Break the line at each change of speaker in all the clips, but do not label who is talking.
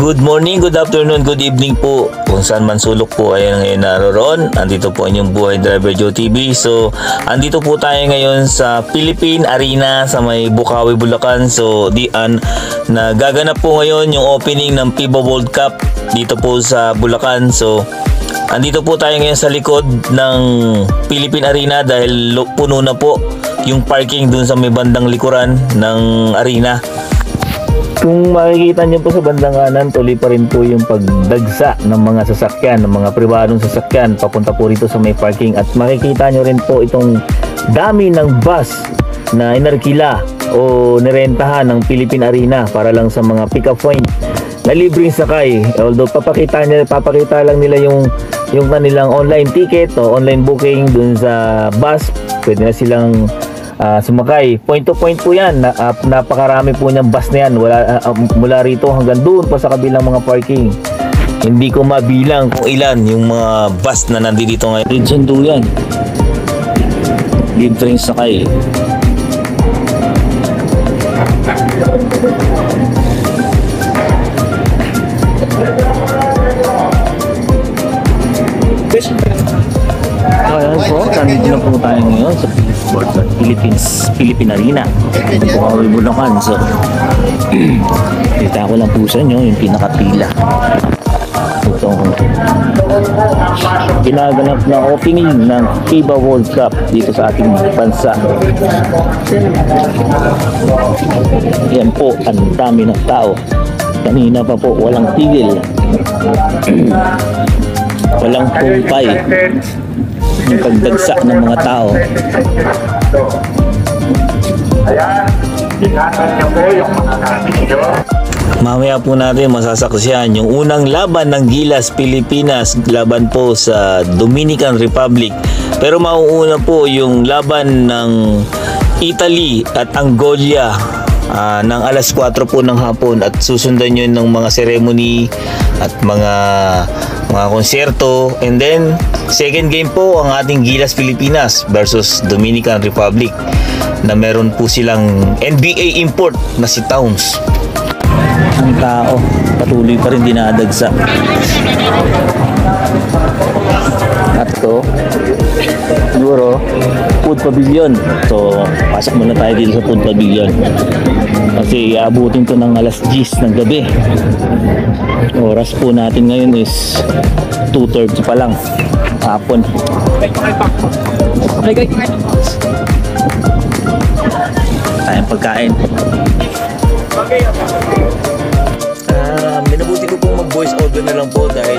Good morning, good afternoon, good evening po. Kung saan man sulok po ay ngayon naroon. Andito po inyong Buhay Driver Joe TV. So, andito po tayo ngayon sa Philippine Arena sa may Bukawi, Bulacan. So, nagaganap po ngayon yung opening ng FIBA World Cup dito po sa Bulacan. So, andito po tayo ngayon sa likod ng Philippine Arena dahil puno na po yung parking dun sa may bandang likuran ng arena. Kung makikita nyo po sa bandang kanan, tuloy pa rin po yung pagdagsa ng mga sasakyan, ng mga pribadong sasakyan papunta po rito sa may parking. At makikita nyo rin po itong dami ng bus na inarkila o nirentahan ng Philippine Arena para lang sa mga pick-up point na libreng sakay. Although papakita lang nila yung kanilang online ticket o online booking dun sa bus, pwede na silang sumakay. Point to point po yan. Napakarami po niyang bus na yan. Mula rito hanggang doon pa sa kabilang mga parking. Hindi ko mabilang kung ilan yung mga bus na nandito ngayon. Sundo yan. Libreng sakay. So ayan po, nandito na po tayo ngayon sa Philippine Arena Bukawi, Bulacan. So kita ko lang po sa inyo yung pinakapila. Itong ginaganap na opening ng FIBA World Cup dito sa ating bansa. Yan po, ang dami ng tao. Kanina pa po walang tigil. Walang pumpay yung pagdagsa ng mga tao. Mamaya po natin masasaksihan yung unang laban ng Gilas Pilipinas laban po sa Dominican Republic. Pero mauuna po yung laban ng Italy at Angola ng alas 4 po ng hapon, at susundan yun ng mga ceremony at mga konserto. And then second game po ang ating Gilas Pilipinas versus Dominican Republic na meron po silang NBA import na si Towns. Ang tao patuloy pa rin dinadagsa. At to siguro food pavilion. So pasok muna tayo dito sa food pavilion kasi aabutin to ng alas 10 ng gabi. Oras po natin ngayon is 2:30 pa lang hapon. Tayong pagkain. Minabuti ko pong mag-voice over na lang po dahil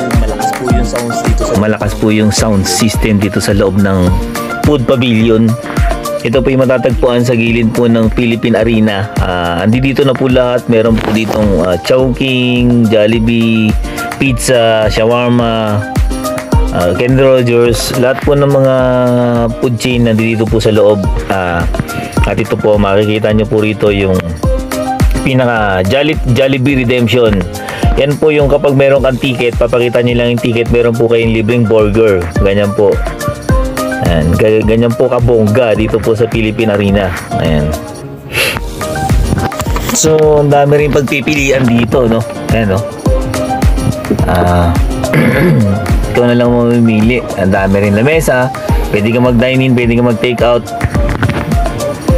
malakas po yung sound system dito sa loob ng food pavilion. Ito po yung matatagpuan sa gilid po ng Philippine Arena. Andito na po lahat. Meron po ditong Chowking, Jollibee, pizza, shawarma, Ken Rogers. Lahat po ng mga food chain nandito po sa loob. At ito po, makikita nyo po rito yung pinaka Jollibee Redemption. Yan po yung kapag meron kang ticket, papakita nyo lang yung ticket, meron po kayong libreng burger. Ganyan po. Ayan, ganyan po kabongga dito po sa Philippine Arena. Ayan. So, ang dami rin pagpipilian dito, no? Ayan, no? Ikaw na lang mamimili. Ang dami rin na mesa. Pwede ka mag-dine in, pwede ka mag-take out.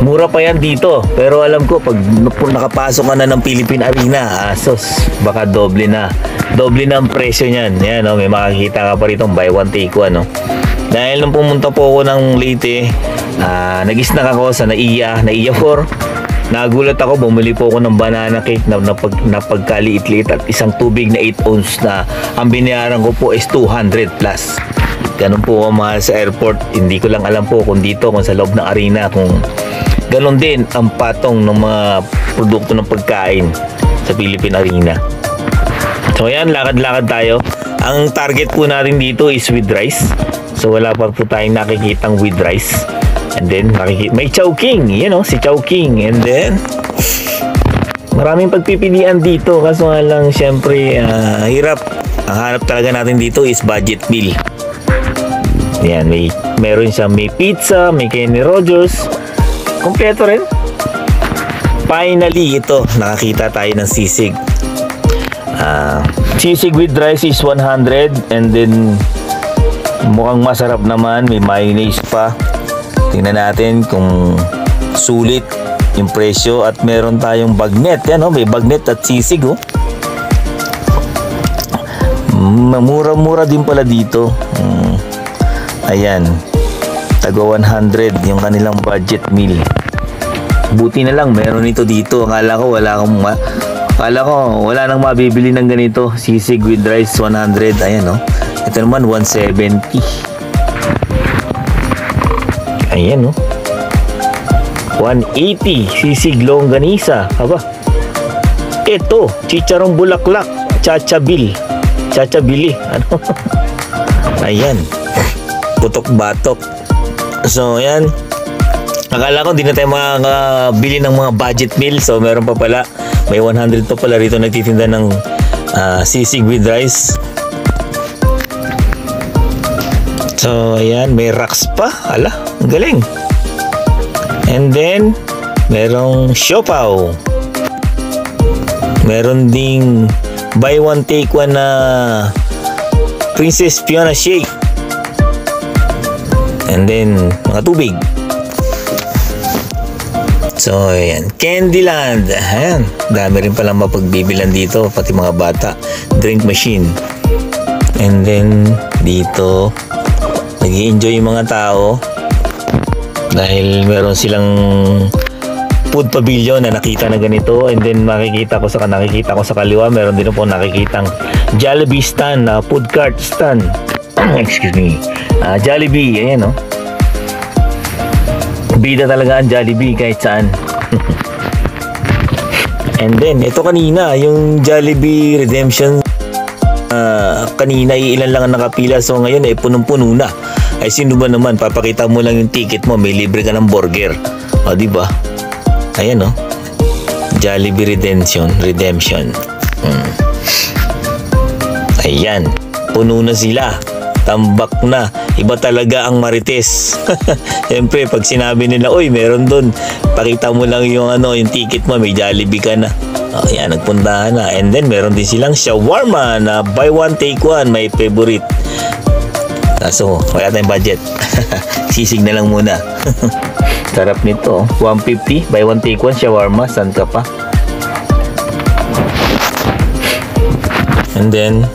Mura pa yan dito, pero alam ko pag nakapasok ka na ng Philippine Arena, asos, baka doble na ang presyo niyan. Yan, no? May makikita ka pa rito buy one take one, no? Dahil nung pumunta po ako ng Leyte, nag-snack ako sa Naiya 4. Nagulat ako, bumili po ako ng banana cake na pagkaliit-liit at isang tubig na 8 ounce na ang binayaran ko po is 200 plus. Ganun po ang mahal sa airport. Hindi ko lang alam po kung dito, kung sa loob ng arena, kung ganon din ang patong ng mga produkto ng pagkain sa Philippine Arena. So ayan, lakad-lakad tayo. Ang target po natin dito is with rice. So wala pa po tayong nakikitang with rice. And then may Chowking, si Chowking. And then maraming pagpipilian dito, kaso nga lang syempre hirap. Ang hanap talaga natin dito is budget meal. Yan, meron siya, may pizza, may Kenny Rogers. Kompleto rin. Finally, ito, nakakita tayo ng sisig. Sisig with rice is 100, and then mukhang masarap naman, may mayonnaise pa. Tingnan natin kung sulit yung presyo. At meron tayong bagnet. Yan, may bagnet at sisig. Mura-mura din pala dito. Ayan, tago 100 yung kanilang budget meal. Buti na lang meron ito dito. Akala ko wala nang mabibili ng ganito. Sisig with rice 100. Ayan, ito naman 170. Ayan, 180 sisig longganisa. Aba, ito chicharong bulaklak, chachabili. Ayan, putok batok. So ayan, akala ko hindi na tayo makakabili ng mga budget meal. So meron pa pala, may 100 pa pala rito nagtitinda ng sisig with rice. So ayan, may racks pa. Ala, ang galing. And then merong siopaw. Meron ding buy one take one na Princess Fiona shake. And then mga tubig. So ayan, Candyland. Ayan, dami rin palang mapagbibilan dito, pati mga bata. Drink machine. And then dito nag-i-enjoy yung mga tao dahil meron silang food pavilion na nakita na ganito. And then nakikita ko sa kaliwa, meron din po nakikitang Jollibee stand, food cart stand. Excuse me. Jollibee, ayan, bida talaga ang Jollibee kahit saan. And then ito kanina, yung Jollibee Redemption, kanina ilan lang ang nakapila. So ngayon punong-puno na. Ay sino ba naman, papakita mo lang yung ticket mo, may libre ka ng burger. O diba? Ayan, Jollibee Redemption. Ayan, puno na sila, tambak na. Iba talaga ang Marites. Siyempre pag sinabi nila, oy meron doon, pakita mo lang yung yung ticket mo, may Jollibee ka na. Ayan, nagpuntahan na. And then meron din silang shawarma na buy one take one, my favorite. So wala tayong budget. Sisig na lang muna. Sarap nito, 150 buy one take one shawarma. Saan ka pa? And then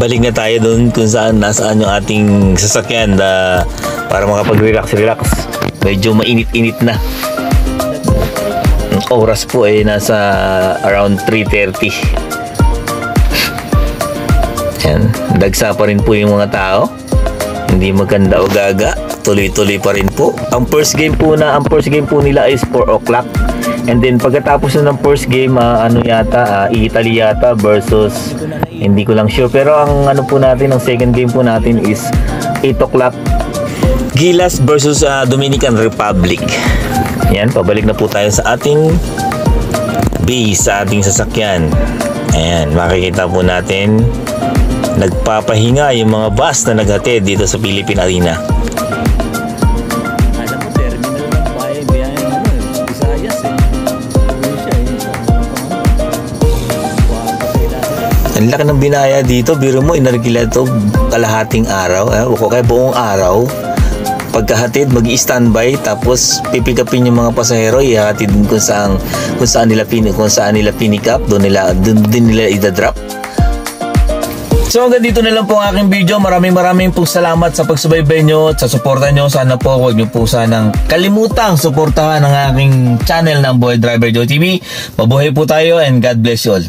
balik na tayo doon kung nasaan yung ating sasakyan para makapag-relax. Medyo mainit-init na. Ang oras po ay nasa around 3:30. Yan, dagsa pa rin po yung mga tao. Hindi maganda o gaga, tuloy-tuloy pa rin po. Ang first game po nila is 4 o'clock. And then pagkatapos na ng first game, Italy yata versus, hindi ko lang sure. Pero ang po natin, ang second game po natin is 8 o'clock. Gilas versus Dominican Republic. Yan, pabalik na po tayo sa ating base, sa ating sasakyan. Ayan, makikita po natin nagpapahinga yung mga bus na naghatid dito sa Philippine Arena. Alam mo, terminal ng biyahe Visayas Ang laki ng binaya dito. Biro mo, inarkila ito kalahating araw. O kaya buong araw. Pagkahatid, mag-i-standby, tapos pipikapin yung mga pasahero, ihatid kung saan nila pinick up, doon nila idadrop. So hanggang dito na lang po ang aking video. Maraming pong salamat sa pagsubaybay nyo at sa suporta nyo. Sana po huwag nyo po sanang kalimutang suportahan ang aking channel ng Boy Driver Joe TV. Mabuhay po tayo and God bless you all.